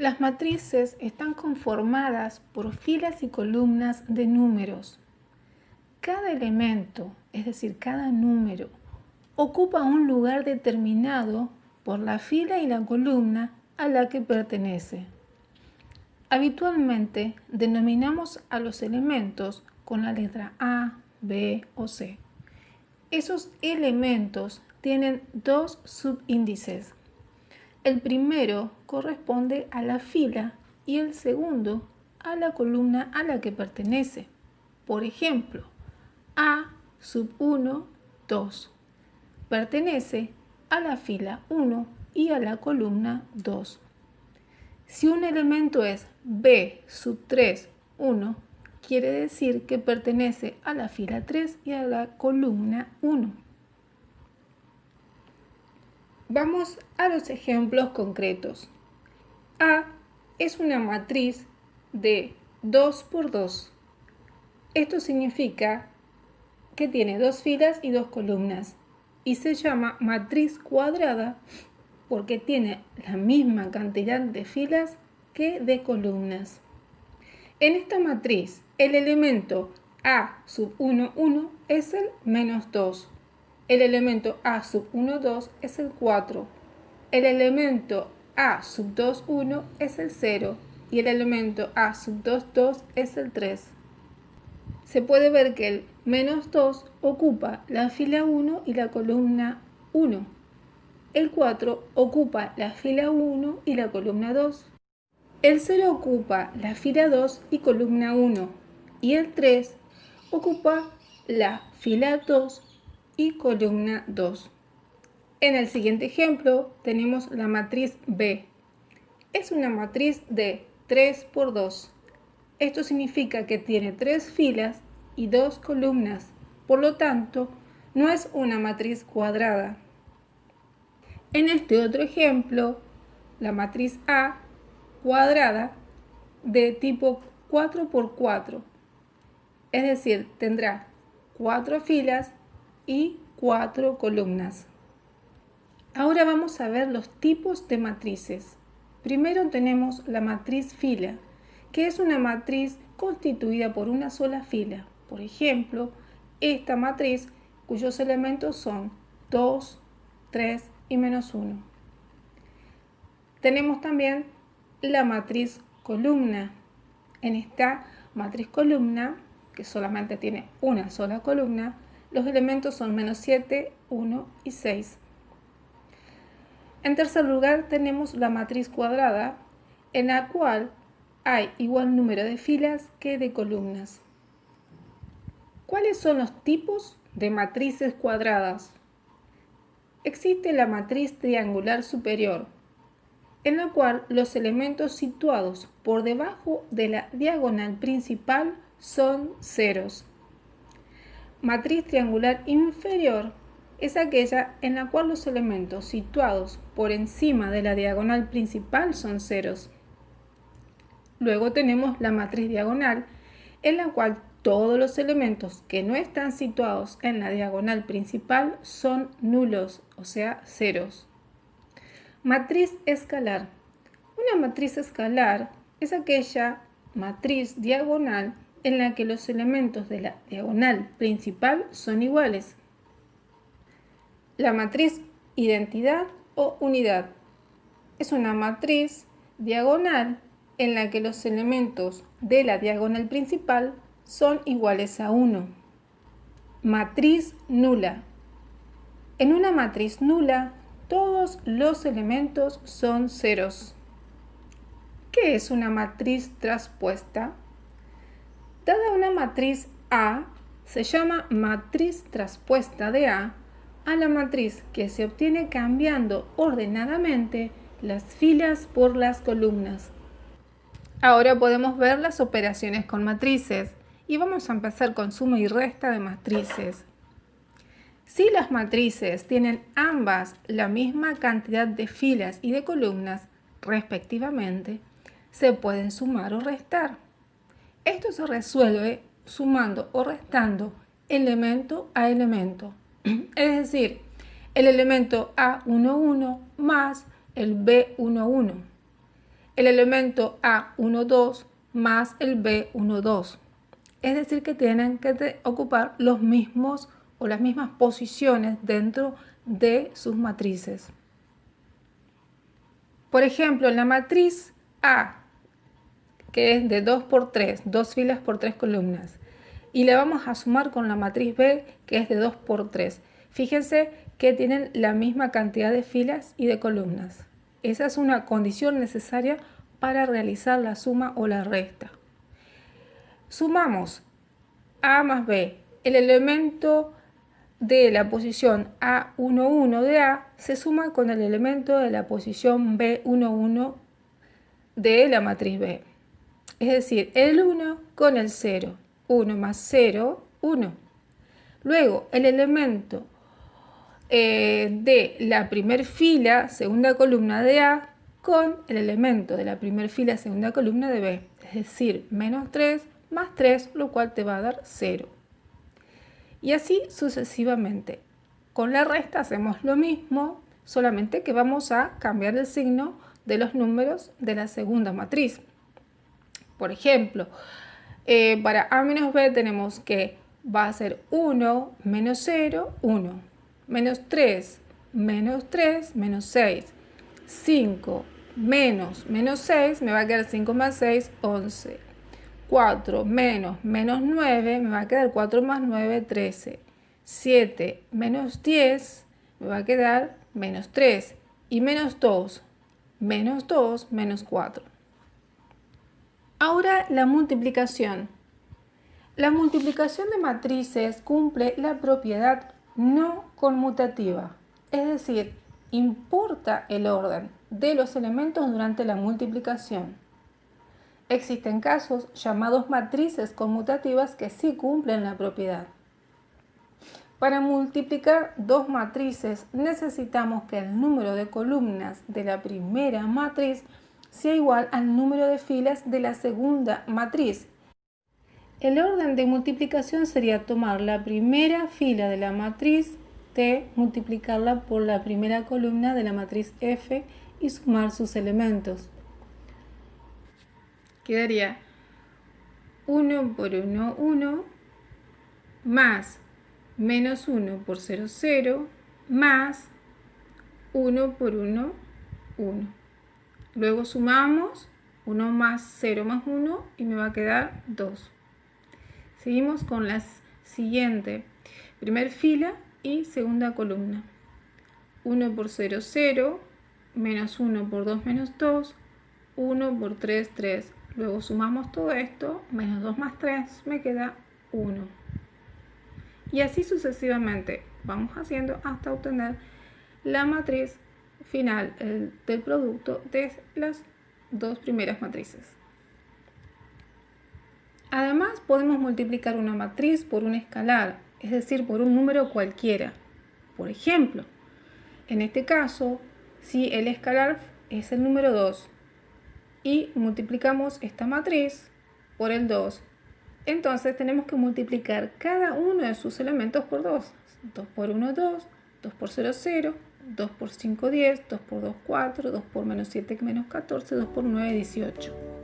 Las matrices están conformadas por filas y columnas de números. Cada elemento, es decir, cada número, ocupa un lugar determinado por la fila y la columna a la que pertenece. Habitualmente denominamos a los elementos con la letra A, B o C. Esos elementos tienen dos subíndices. El primero corresponde a la fila y el segundo a la columna a la que pertenece. Por ejemplo, A sub 1, 2 pertenece a la fila 1 y a la columna 2. Si un elemento es B sub 3, 1, quiere decir que pertenece a la fila 3 y a la columna 1. Vamos a los ejemplos concretos. A es una matriz de 2 por 2. Esto significa que tiene dos filas y dos columnas y se llama matriz cuadrada porque tiene la misma cantidad de filas que de columnas. En esta matriz, el elemento A sub 1, 1 es el menos 2. El elemento A sub 1, 2 es el 4. El elemento A sub 2, 1 es el 0. Y el elemento A sub 2, 2 es el 3. Se puede ver que el menos 2 ocupa la fila 1 y la columna 1. El 4 ocupa la fila 1 y la columna 2. El 0 ocupa la fila 2 y columna 1. Y el 3 ocupa la fila 2 y columna 2. En el siguiente ejemplo tenemos la matriz B. Es una matriz de 3 por 2. Esto significa que tiene 3 filas y 2 columnas. Por lo tanto, no es una matriz cuadrada. En este otro ejemplo, la matriz A cuadrada de tipo 4 por 4. Es decir, tendrá 4 filas y 4 columnas. Ahora vamos a ver los tipos de matrices. Primero tenemos la matriz fila, que es una matriz constituida por una sola fila. Por ejemplo, esta matriz cuyos elementos son 2, 3 y menos 1. Tenemos también la matriz columna. En esta matriz columna, que solamente tiene una sola columna, los elementos son menos 7, 1 y 6. En tercer lugar tenemos la matriz cuadrada, en la cual hay igual número de filas que de columnas. ¿Cuáles son los tipos de matrices cuadradas? Existe la matriz triangular superior, en la cual los elementos situados por debajo de la diagonal principal son ceros. Matriz triangular inferior es aquella en la cual los elementos situados por encima de la diagonal principal son ceros. Luego tenemos la matriz diagonal, en la cual todos los elementos que no están situados en la diagonal principal son nulos, o sea, ceros. Matriz escalar. Una matriz escalar es aquella matriz diagonal en la que los elementos de la diagonal principal son iguales. La matriz identidad o unidad es una matriz diagonal en la que los elementos de la diagonal principal son iguales a 1. Matriz nula. En una matriz nula, todos los elementos son ceros. ¿Qué es una matriz traspuesta? Dada una matriz A, se llama matriz traspuesta de A a la matriz que se obtiene cambiando ordenadamente las filas por las columnas. Ahora podemos ver las operaciones con matrices y vamos a empezar con suma y resta de matrices. Si las matrices tienen ambas la misma cantidad de filas y de columnas, respectivamente, se pueden sumar o restar. Esto se resuelve sumando o restando elemento a elemento. Es decir, el elemento A11 más el B11. el elemento A12 más el B12. Es decir, que tienen que ocupar los mismos o las mismas posiciones dentro de sus matrices. Por ejemplo, en la matriz A, que es de 2 por 3, 2 filas por 3 columnas, y la vamos a sumar con la matriz B, que es de 2 por 3. Fíjense que tienen la misma cantidad de filas y de columnas. Esa es una condición necesaria para realizar la suma o la resta. Sumamos A más B. El elemento de la posición A11 de A se suma con el elemento de la posición B11 de la matriz B. Es decir, el 1 con el 0. 1 más 0, 1. Luego, el elemento de la primer fila, segunda columna de A, con el elemento de la primer fila, segunda columna de B. Es decir, menos 3 más 3, lo cual te va a dar 0. Y así sucesivamente. Con la resta hacemos lo mismo, solamente que vamos a cambiar el signo de los números de la segunda matriz. Por ejemplo, para A menos B tenemos que va a ser 1 menos 0, 1. Menos 3, menos 3, menos 6. 5 menos 6, me va a quedar 5 más 6, 11. 4 menos 9, me va a quedar 4 más 9, 13. 7 menos 10, me va a quedar menos 3. Y menos 2, menos 4. Ahora la multiplicación. La multiplicación de matrices cumple la propiedad no conmutativa, es decir, importa el orden de los elementos durante la multiplicación. Existen casos llamados matrices conmutativas que sí cumplen la propiedad. Para multiplicar dos matrices necesitamos que el número de columnas de la primera matriz sea igual al número de filas de la segunda matriz. El orden de multiplicación sería tomar la primera fila de la matriz T, multiplicarla por la primera columna de la matriz F y sumar sus elementos. Quedaría 1 por 1, 1, más menos 1 por 0, 0, más 1 por 1, 1. Luego sumamos 1 más 0 más 1 y me va a quedar 2. Seguimos con la siguiente, primer fila y segunda columna. 1 por 0, 0, menos 1 por 2, menos 2, 1 por 3, 3. Luego sumamos todo esto, menos 2 más 3, me queda 1. Y así sucesivamente vamos haciendo hasta obtener la matriz final del producto de las dos primeras matrices. Además, podemos multiplicar una matriz por un escalar, es decir, por un número cualquiera. Por ejemplo, en este caso, si el escalar es el número 2 y multiplicamos esta matriz por el 2, entonces tenemos que multiplicar cada uno de sus elementos por 2. 2 por 1, 2, 2 por 0, 0, 2 por 5, 10, 2 por 2, 4, 2 por menos 7, menos 14, 2 por 9, 18.